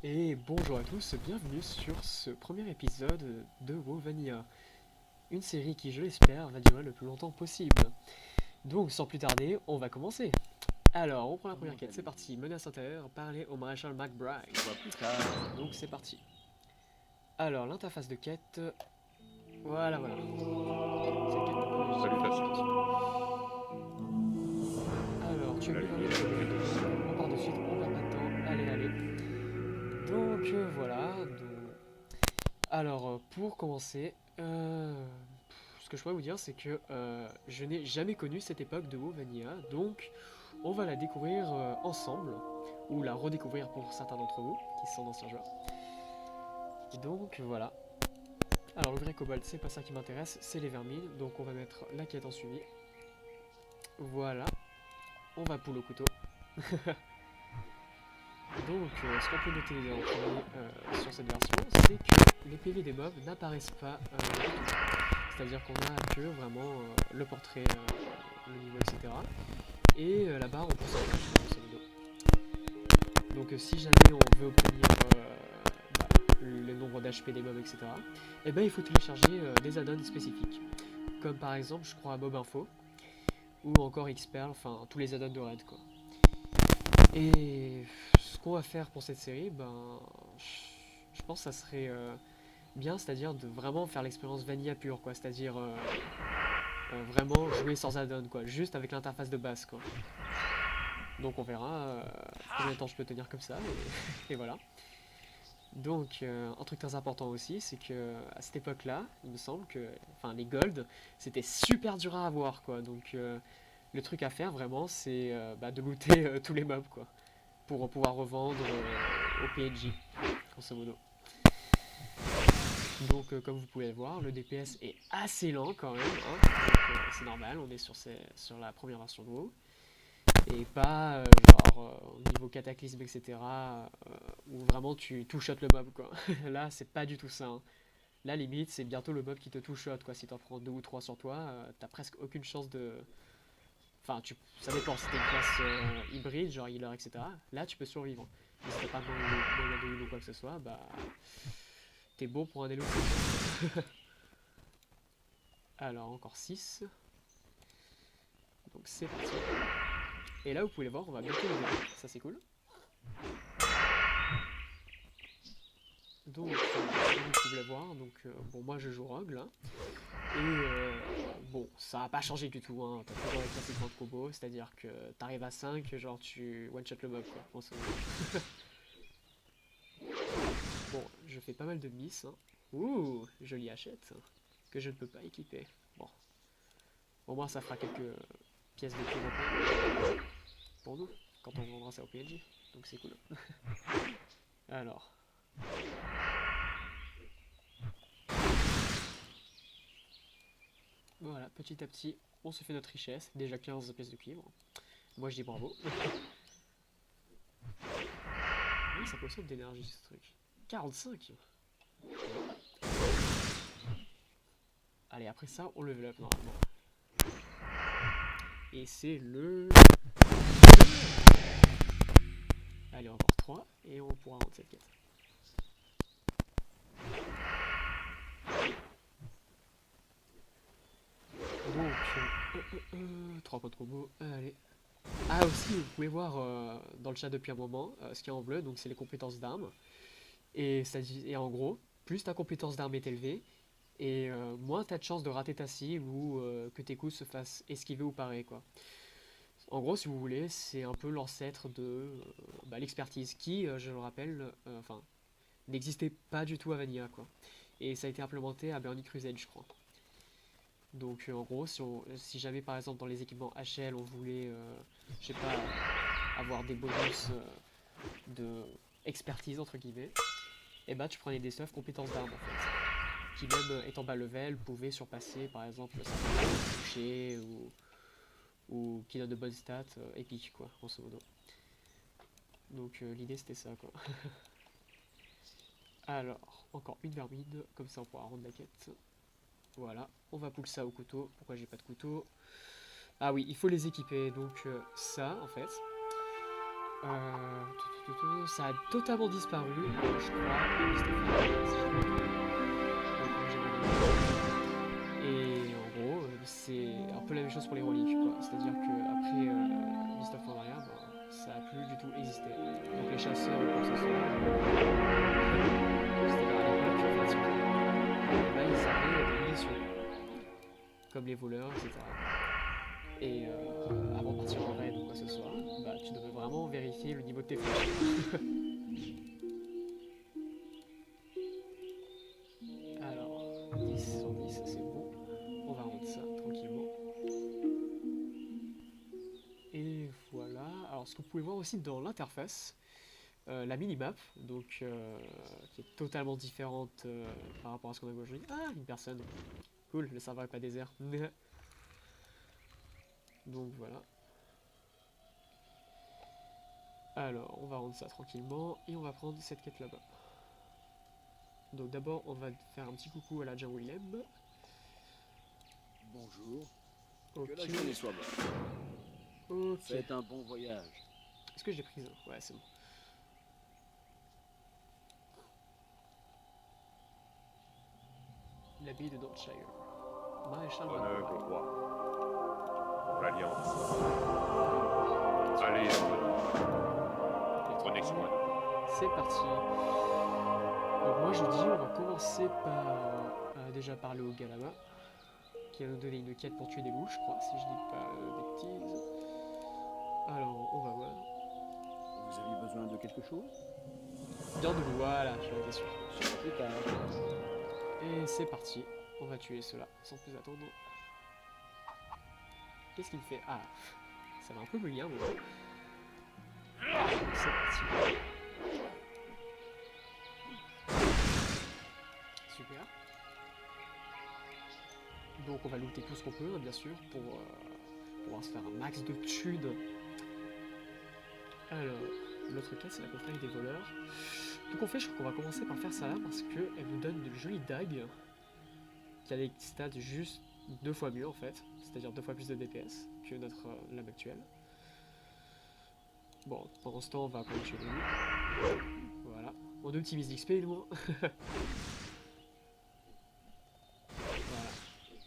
Et bonjour à tous, bienvenue sur ce premier épisode de WoW Vanilla. Une série qui, je l'espère, va durer le plus longtemps possible. Donc sans plus tarder, on va commencer. Alors, on prend la première quête, c'est parti. Menace intérieure, parler au maréchal McBride. On voit plus tard. Donc c'est parti. Alors, l'interface de quête... Voilà. Cette quête n'a pas de Salutations. Alors, tu es La mis dans les lumière. kobolds. On part de suite, on perd pas de temps. Allez. Donc voilà. Alors, pour commencer, ce que je pourrais vous dire, c'est que je n'ai jamais connu cette époque de WoW Vanilla, donc on va la découvrir ensemble, ou la redécouvrir pour certains d'entre vous, qui sont d'anciens joueurs. Et donc voilà. Alors le grey cobalt, c'est pas ça qui m'intéresse, c'est les vermines, donc on va mettre la quête en suivi. Voilà, on va pull au couteau. Donc, ce qu'on peut noter en premier sur cette version, c'est que les PV des mobs n'apparaissent pas du tout. C'est-à-dire qu'on a que vraiment le portrait, le niveau, etc. Et la barre en pourcentage, grosso modo. Donc, si jamais on veut obtenir bah, le nombre d'HP des mobs, etc., eh ben, il faut télécharger des add-ons spécifiques. Comme par exemple, je crois, Mob Info, ou encore Xperl, enfin tous les add-ons de raid, quoi. Et ce qu'on va faire pour cette série, ben, je pense que ça serait bien, c'est-à-dire de vraiment faire l'expérience vanilla pure, quoi. C'est-à-dire vraiment jouer sans add-on, quoi, juste avec l'interface de base, quoi. Donc on verra combien de temps je peux tenir comme ça, et voilà. Donc un truc très important aussi, c'est que à cette époque-là, il me semble que, enfin les golds, c'était super dur à avoir, quoi. Donc le truc à faire vraiment, c'est bah, de looter tous les mobs, quoi, pour pouvoir revendre au PNJ, grosso modo. Donc comme vous pouvez le voir, le DPS est assez lent quand même, hein. Donc c'est normal, on est sur la première version de WoW. Et pas au niveau cataclysme, etc. Où vraiment tu two-shot le mob, quoi. Là, c'est pas du tout ça, hein. Là, limite, c'est bientôt le mob qui te two-shot, quoi. Si t'en prends 2 ou 3 sur toi, t'as presque aucune chance de... Enfin, ça dépend, si t'es une classe hybride, genre healer, etc. Là, tu peux survivre. Mais si t'as pas moyen de heal ou quoi que ce soit, bah... T'es bon pour un élo. Alors, encore 6. Donc c'est parti. Et là, vous pouvez le voir, on va bientôt lever. Ça, c'est cool. Donc, comme vous pouvez le voir, donc, bon, moi je joue Rogue là. Et bon, ça n'a pas changé du tout, hein. T'as toujours les classiques points de combo, c'est-à-dire que t'arrives à 5, genre tu one-shot le mob, quoi. Bon, je fais pas mal de miss, hein. Ouh, jolie hachette, que je ne peux pas équiper. Bon, au moins ça fera quelques pièces de plus pour nous, quand on vendra ça au PNJ, donc c'est cool. Alors, voilà, petit à petit, on se fait notre richesse, déjà 15 pièces de cuivre. Moi je dis bravo. Oui, ça consomme d'énergie ce truc. 45. Allez, après ça, on level up normalement. Et c'est le... Allez, encore 3 et on pourra rendre cette quête. Donc, 3 points de combo, allez. Ah aussi, vous pouvez voir dans le chat depuis un moment, ce qui est en bleu, donc c'est les compétences d'armes. Et en gros, plus ta compétence d'arme est élevée, et moins t'as de chances de rater ta cible ou que tes coups se fassent esquiver ou parer, quoi. En gros, si vous voulez, c'est un peu l'ancêtre de bah, l'expertise qui, je le rappelle, enfin, n'existait pas du tout à Vanilla, quoi. Et ça a été implémenté à Burning Crusade, je crois. Donc en gros, si jamais par exemple dans les équipements HL on voulait, je sais pas, avoir des bonus de expertise entre guillemets, et bah tu prenais des stuffs compétences d'armes en fait, qui même étant bas level pouvaient surpasser par exemple certains toucher ou qui donnent de bonnes stats épiques quoi, grosso modo. Donc l'idée c'était ça quoi. Alors, encore une vermine, comme ça on pourra rendre la quête. Voilà, on va pull ça au couteau. Pourquoi j'ai pas de couteau? Ah oui, il faut les équiper. Donc ça, en fait, Ça a totalement disparu, je crois. Si je me rappelle. Et en gros, c'est un peu la même chose pour les reliques, quoi. C'est-à-dire qu'après Mist of Pandaria, ben, ça a plus du tout existé. Donc les chasseurs, quoi que ce soit, c'est-à-dire à l'époque, en fait, bah, ils avaient des missions, comme les voleurs, etc. Et avant de partir en raid ou quoi que ce soit, bah, tu devais vraiment vérifier le niveau de tes flèches. Alors, 10 sur 10, c'est bon. On va rendre ça tranquillement. Et voilà. Alors, ce que vous pouvez voir aussi dans l'interface, la minimap, donc qui est totalement différente par rapport à ce qu'on a vu aujourd'hui. Ah, une personne. Cool, le serveur est pas désert. Donc voilà. Alors, on va rendre ça tranquillement et on va prendre cette quête là-bas. Donc d'abord, on va faire un petit coucou à la Jean Willem. Bonjour. Ok. Que la journée soit bonne. Ok. Faites un bon voyage. Est-ce que j'ai prise? Ouais, c'est bon. L'abbaye de Dortshire. Maréchal Honneur Van au Dyke. roi. Pour l'Alliance. Allez, prenez soin. C'est parti. Donc moi je dis on va commencer par déjà parler au gars là-bas, qui va nous donner une quête pour tuer des loups, je crois, si je dis pas de bêtises. Alors on va voir. Vous aviez besoin de quelque chose? Viande de loup, voilà, j'en étais sûr. Sur votre étage. Et c'est parti. On va tuer cela sans plus attendre. Qu'est-ce qu'il fait? Ah, ça va un peu plus bien, mais c'est parti. Super. Donc on va looter tout ce qu'on peut, bien sûr, pour pouvoir se faire un max de thunes. Alors, l'autre cas, c'est la confrérie des voleurs. Donc en fait, je crois qu'on va commencer par faire ça là, parce qu'elle nous donne de jolies dagues, qui a des stats juste 2 fois mieux en fait, c'est-à-dire 2 fois plus de DPS que notre lame actuelle. Bon, pendant ce temps, on va prendre chez lui. Voilà. On optimise l'XP, nous. Voilà.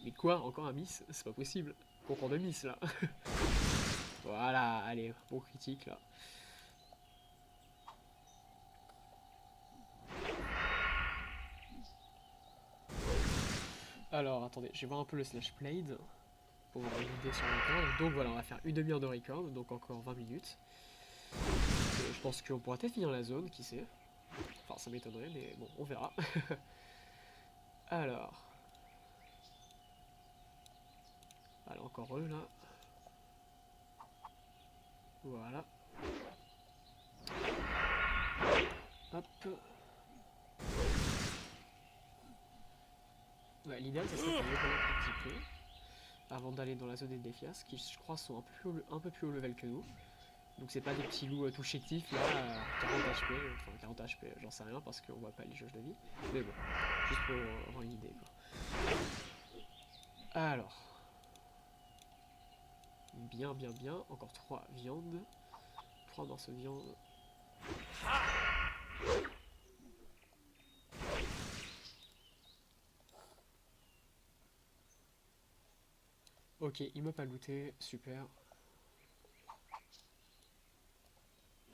Mais quoi? Encore un miss? C'est pas possible. Concours de miss, là. Voilà, allez, bon critique, là. Alors, attendez, je vais voir un peu le slash played pour voir une idée sur le record. Donc voilà, on va faire une demi-heure de record, donc encore 20 minutes. Et je pense qu'on pourra peut-être finir la zone, qui sait. Enfin, ça m'étonnerait, mais bon, on verra. Alors. Alors, encore eux, là. Voilà. Hop. Ouais, l'idéal, ça serait qu'on les connecte un petit peu avant d'aller dans la zone des défias, qui je crois sont un peu plus haut level que nous. Donc c'est pas des petits loups tout chétifs là, 40 HP, enfin 40 HP, j'en sais rien parce qu'on voit pas les jauges de vie. Mais bon, juste pour avoir une idée quoi. Alors. Bien, bien, bien. Encore 3 viandes. 3 morceaux de viande. Ok, il m'a pas looté, super.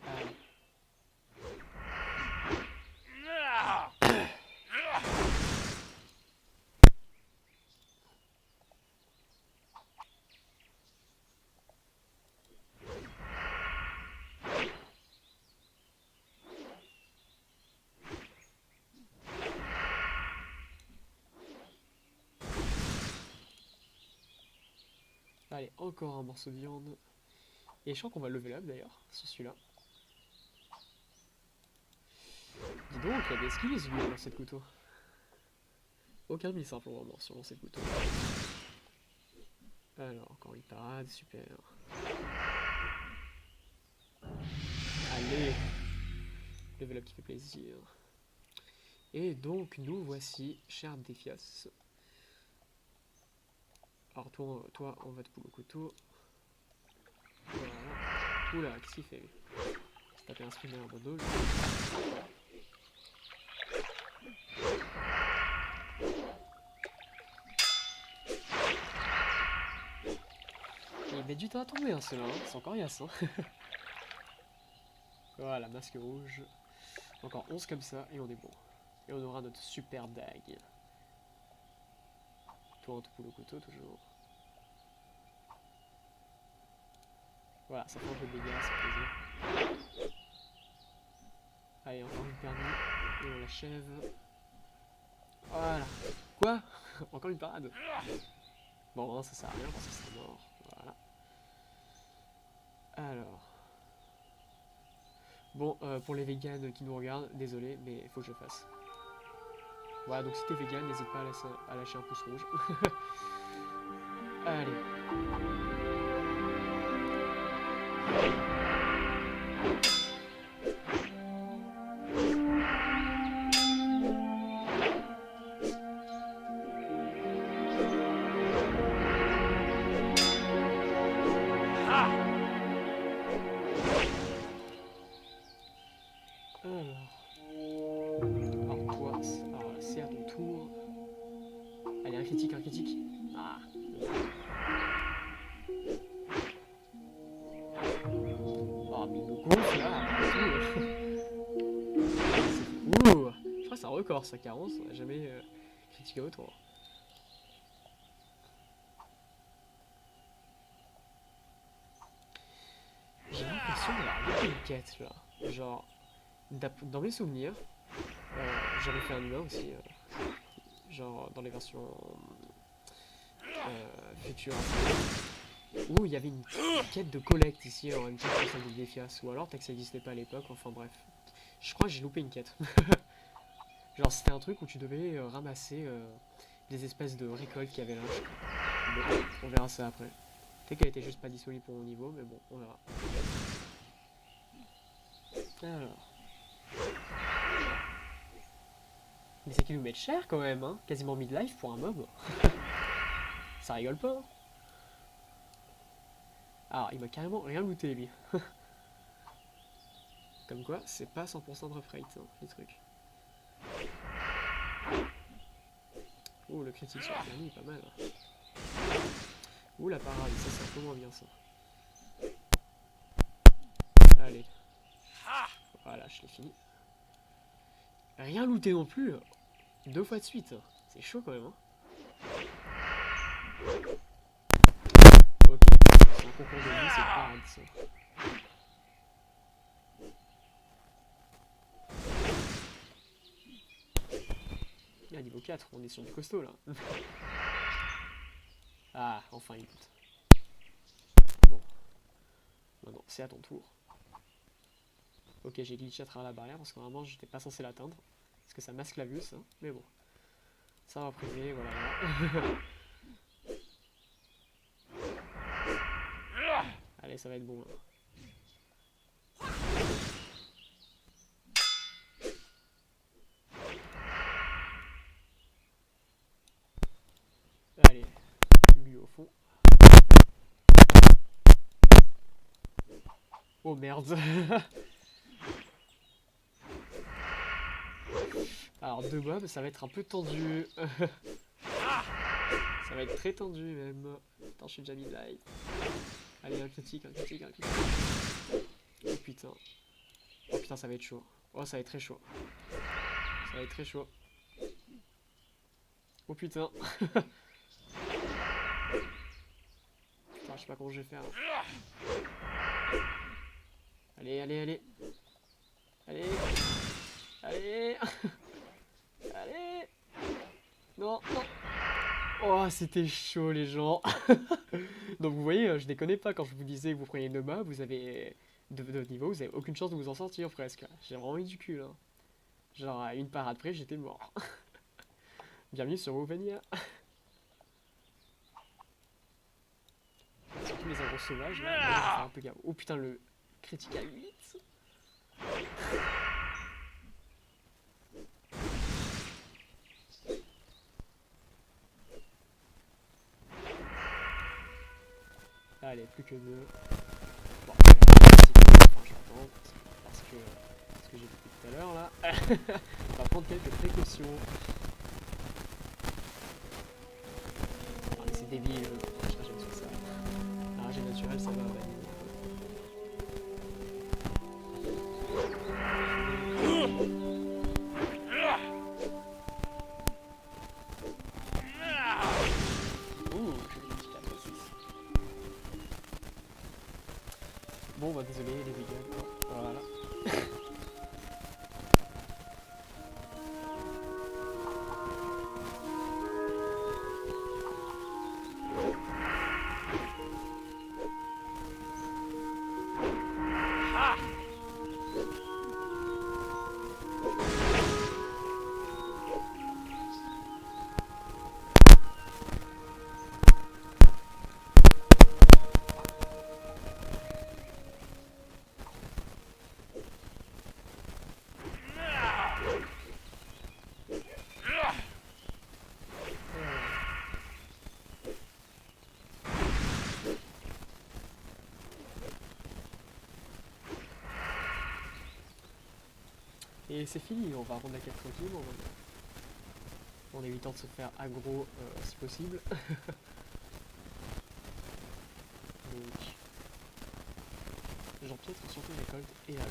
Allez. Allez, encore un morceau de viande. Et je crois qu'on va level up d'ailleurs, sur celui-là. Dis donc, il y a des skills lui dans cette couteau. Aucun miss hein, pour le moment sur lancer de couteau. Alors, encore une parade, super. Allez, level up qui fait plaisir. Et donc, nous voici, cher Défias. Alors, toi, on va te pour le couteau. Voilà. Oula, qu'est-ce qu'il fait? taper un spinner en mode il met du temps à tomber hein, ceux-là, hein. C'est encore Yass. Hein. Voilà, masque rouge. Encore 11 comme ça et on est bon. Et on aura notre super dague. Toi en tout pour le couteau toujours. Voilà, ça fait un peu de dégâts, c'est plaisir. Allez, encore une permis. Et on l'achève. Voilà. Quoi? Encore une parade. Bon, hein, ça sert à rien parce que c'est mort. Voilà. Alors. Bon, pour les vegans qui nous regardent, désolé, mais il faut que je fasse. Voilà, donc si t'es vegan, n'hésite pas à lâcher un pouce rouge. Allez. Alors toi, c'est à ton tour. Allez, un critique, un critique. Ah. Oh, mais il me gonfle là. Ouh, je crois que c'est un record ça, 40, on n'a jamais critiqué autant. J'ai l'impression d'avoir loupé une quête là. Genre, dans mes souvenirs, j'avais fait un humain aussi. Genre dans les versions futures. Où il y avait une quête de collecte ici en même temps que celle de Defias. Ou alors peut-être que ça n'existait pas à l'époque, enfin bref. Je crois que j'ai loupé une quête. Genre c'était un truc où tu devais ramasser des espèces de récoltes qu'il y avait là. Bon, on verra ça après. Peut-être qu'elle était juste pas disponible pour mon niveau, mais bon, on verra. Alors. Mais c'est qu'ils nous mettent cher quand même, hein. Quasiment mid-life pour un mob. Ça rigole pas. Hein. Alors, il m'a carrément rien looté lui. Comme quoi, c'est pas 100% de refrate, hein, les trucs. Oh, le critique sur la permis, pas mal. Ouh, la parade, ça c'est un peu moins bien ça. Allez. Voilà, je l'ai fini. Rien looté non plus. 2 fois de suite. C'est chaud quand même. Hein. Ok. C'est un concours de vie, c'est parade ça. Ah, niveau 4, on est sur du costaud là. Ah, enfin il loot. Bon. Maintenant, c'est à ton tour. Ok, j'ai glitché à travers la barrière parce que normalement j'étais pas censé l'atteindre. Parce que ça masque la vue ça, mais bon. Ça va priver, voilà. Allez, ça va être bon là. Allez, lui au fond. Oh merde. Alors 2 mobs, ça va être un peu tendu. Ça va être très tendu même. Attends, je suis déjà mis live. Allez, un critique, un critique, un critique. Oh putain. Oh putain, ça va être chaud. Oh, ça va être très chaud. Ça va être très chaud. Oh putain. Putain, je sais pas comment je vais faire. Allez, allez, allez. Allez. Allez. Allez. Non, non. Oh, c'était chaud les gens. Donc vous voyez, je déconne pas quand je vous disais que vous preniez une map, vous avez de niveau, vous avez aucune chance de vous en sortir presque. J'ai vraiment eu du cul là. Genre à une parade près, j'étais mort. Bienvenue sur Wovania. Surtout les agros sauvages là, je vais faire un peu gaffe. Oh putain, le critique à 8. Allez, plus que 2. Bon, enfin, je tente. parce que j'ai vu tout à l'heure là. On va prendre quelques précautions. Ah mais c'est débile, je ragène sur ça. La ragène naturelle ça va valider. Ouh, j'ai une petite attaque. Bon bah désolé les dégâts quoi. Voilà. Et c'est fini, on va rendre la quête tranquille, en évitant de se faire aggro si possible. Donc, j'empiètre sur tes récoltes et alors.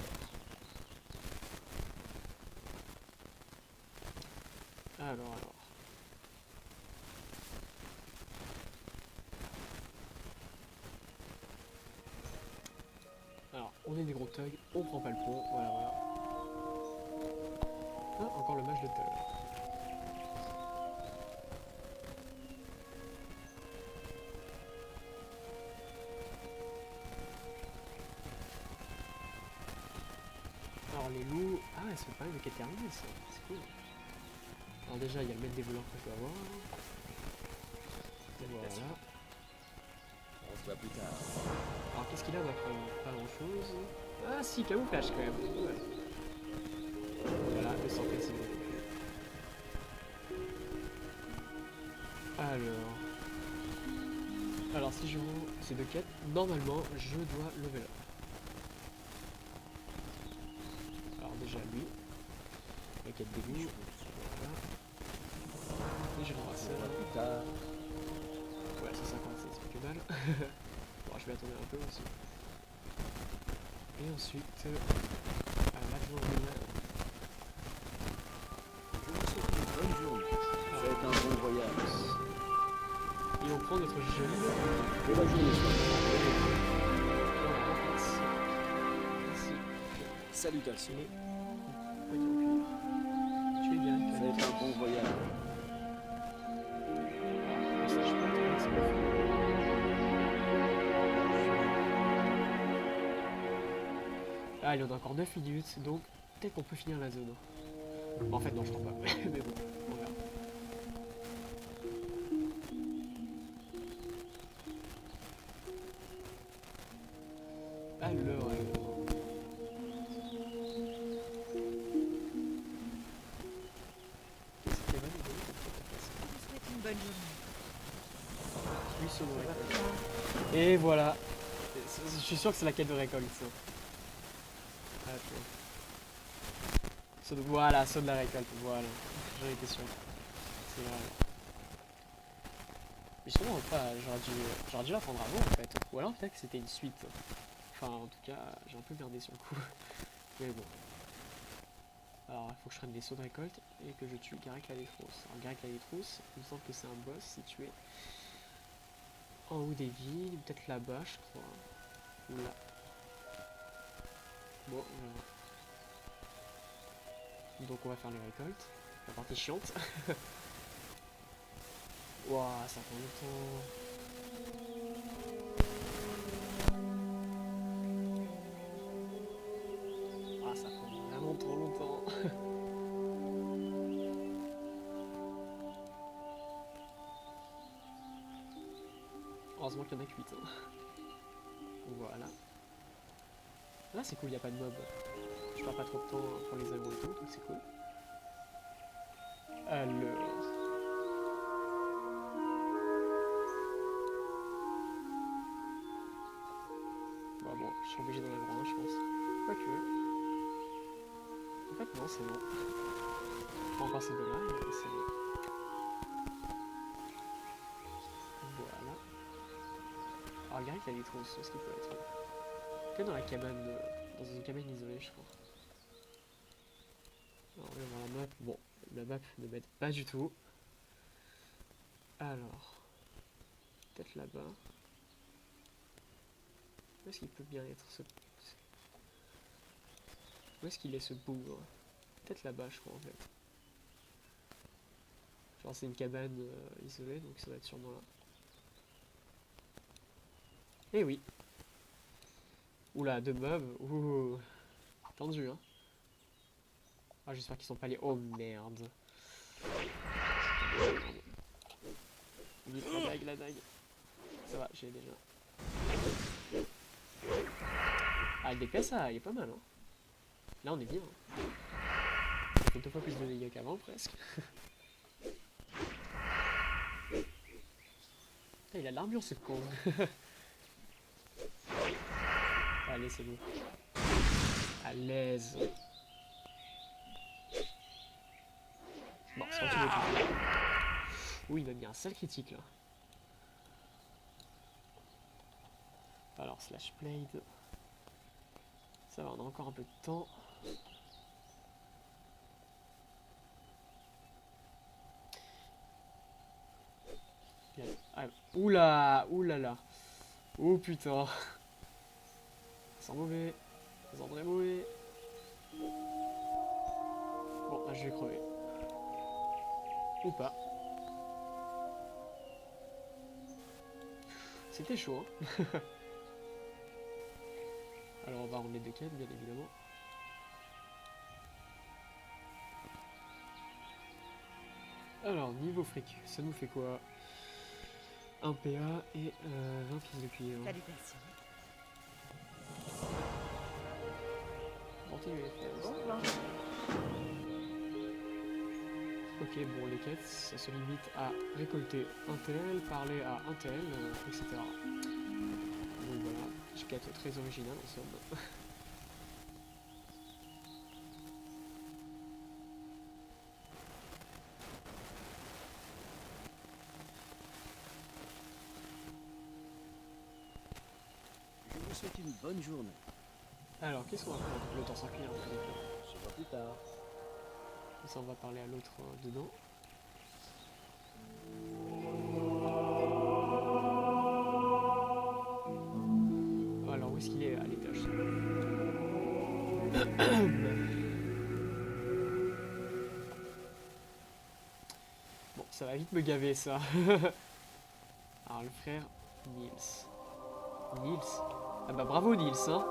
Alors. Alors, on est des gros thugs, on prend pas le pont, voilà. Ah, encore le match de tout à l'heure. Alors les loups... Ah ouais, ça fait pas mal de quêtes terminées ça, c'est cool. Alors déjà, il y a le maître des voleurs que je dois avoir. Voilà. On se voit plus tard. Alors qu'est-ce qu'il a d'après moi? Pas grand chose. Ah si, camouflage quand même. Ouais. Voilà, le sang facile. Alors si je vends ces deux quêtes, normalement je dois level up. Alors déjà lui, la quête des loups, voilà. Et je vois ça. Plus tard. Ouais, c'est 56, c'est pas que mal. Bon, je vais attendre un peu aussi. Et ensuite, à l'adjoint. Je vous souhaite une bonne journée. Faites un bon voyage. Et on prend notre jeune. Que la journée soit Ici. Salutations. Tu es bien. Faites un bon voyage. Ah, il y en a encore 9 minutes, donc peut-être qu'on peut finir la zone. En fait, non, je crois pas. Mais bon, on verra. Alors. C'était bonne idée. Je vous souhaite une bonne journée. Lui, saut de récolte. Et voilà. Je suis sûr que c'est la quête de récolte, ça. Voilà, saut de la récolte, voilà. J'en étais sûr. C'est vrai. Mais justement, j'aurais dû la prendre avant en fait. Ou alors peut-être que c'était une suite. Enfin, en tout cas, j'ai un peu merdé sur le coup. Mais bon. Alors, il faut que je prenne des sauts de récolte et que je tue Garek la Détrousse. Alors, Garek la Détrousse, il me semble que c'est un boss situé en haut des villes, peut-être là-bas, je crois. Ou là. Bon, voilà. Donc on va faire les récoltes. La partie chiante. Ouah, ça prend longtemps. Ah, ça prend vraiment trop longtemps. Heureusement qu'il y en a que 8. Hein. Voilà. Là c'est cool, il n'y a pas de mob. Je perds pas trop de temps pour les agros et tout, donc c'est cool. Alors... Bon, je suis obligé d'en avoir un, je pense. Quoique... En fait, non, c'est bon. Pas encore ces deux-là, mais c'est bon. Voilà. Alors, Garrick, il a des trousses, ce qui peut être. Que dans la cabane, dans une cabane isolée, je crois. Alors, on va voir la map. Bon, la map ne m'aide pas du tout. Alors, peut-être là-bas. Où est-ce qu'il peut bien être ce... Où est-ce qu'il est ce bougre? Peut-être là-bas, je crois, en fait. Genre, c'est une cabane isolée, donc ça va être sûrement là. Eh oui. Oula, deux mobs. Ouh. Tendu, hein. Ah, j'espère qu'ils sont pas les... Oh, merde. Vite, la dague. Ça va, j'ai déjà. Ah, le DPS, ça, il est pas mal, hein. Là, on est bien. Ça fait 2 fois plus de dégâts qu'avant, presque. Putain, il a l'armure, ce con. Allez, c'est bon. À l'aise. Bon, c'est pas tout le tout. Oui, il m'a mis un sale critique, là. Alors, slash blade. Ça va, on a encore un peu de temps. Ah, oula, oulala. Oh putain. Ça sent mauvais. Ça sent très mauvais. Bon, là je vais crever. Ou pas. C'était chaud, hein. Alors on va remettre des quêtes, bien évidemment. Alors, niveau fric, ça nous fait quoi? 1 PA et 20 pièces de cuivre. Salutations. Monter les FPS. Bon plan. Ok, bon, les quêtes, ça se limite à récolter un tel, parler à un tel, etc. Donc voilà, je quête très original en somme. Je vous souhaite une bonne journée. Alors, qu'est-ce qu'on va faire? Le temps s'encuit un peu. Je sais pas plus tard. Ça, on va parler à l'autre dedans. Alors, où est-ce qu'il est à l'étage? Bon, ça va vite me gaver, ça. Alors, le frère Nils. Nils? Ah bah bravo Nils, hein.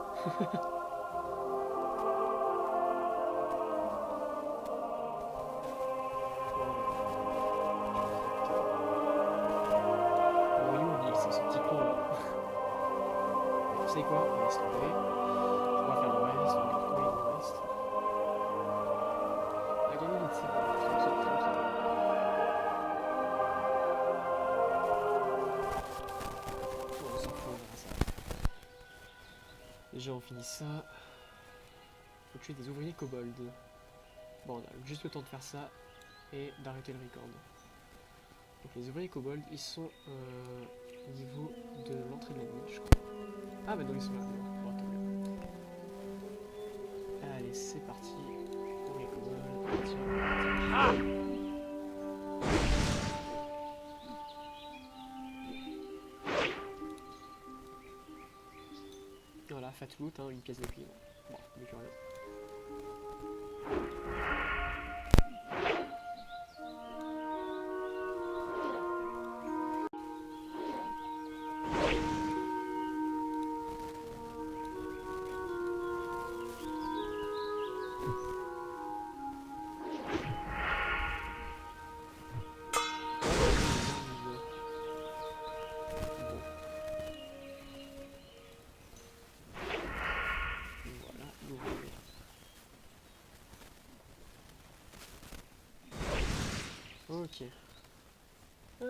C'est quoi? On laisse tomber. On va faire le reste, on va retrouver le reste. On va gagner vite, c'est bon. Tranquille, tranquille. On s'en fout, on verra ça. Déjà, on finit ça. Faut tuer des ouvriers kobolds. Bon, on a juste le temps de faire ça et d'arrêter le record. Donc, les ouvriers kobolds, ils sont au niveau de l'entrée de la nuit, je crois. Ah bah non, ils sont là. Bon, tant mieux. Allez, c'est parti. Ouvriers kobolds. Ah! Voilà, fat loot, hein, une pièce de cuivre. Bon, mais plus rien. Ok. Ah,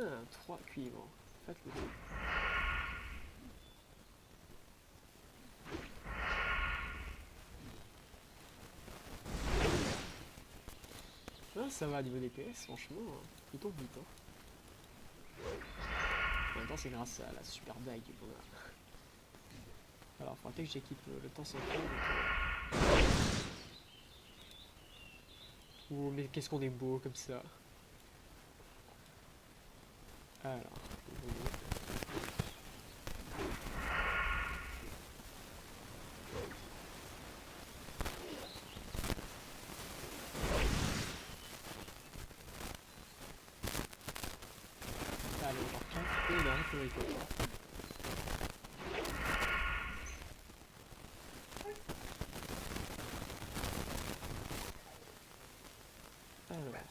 3 cuivres. Faites-le. ça va au niveau des PS, franchement, plutôt vite. Hein. En même temps, c'est grâce à la super bague qu'on a. Alors, il faudra que j'équipe le temps sans fil. Oh, mais qu'est-ce qu'on est beau comme ça. Alors, allez, on part 4 et on arrive au récolte. Alors.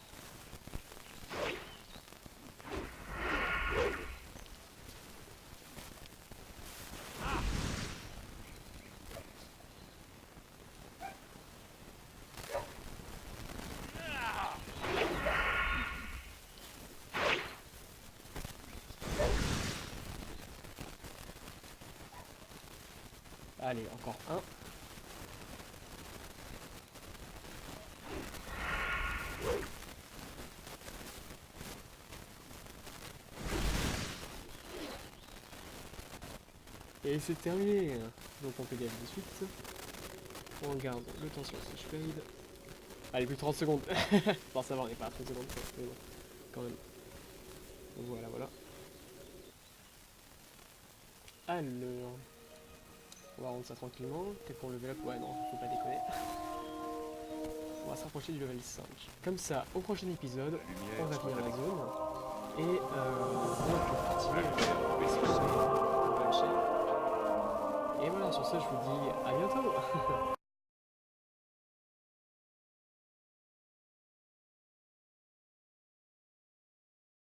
Allez, encore un. Et c'est terminé. Donc on peut gagner de suite. On regarde le temps sur le fade. Allez, plus de 30 secondes. Bon, ça va, on n'est pas à 30 secondes. Mais bon, quand même. Donc voilà, voilà. Alors. On va rendre ça tranquillement. Peut-être qu'on level up. Ouais, non, faut pas déconner. On va se rapprocher du level 5. Comme ça, au prochain épisode, on va finir la zone. Et on va continuer et voilà, sur ce, je vous dis à bientôt.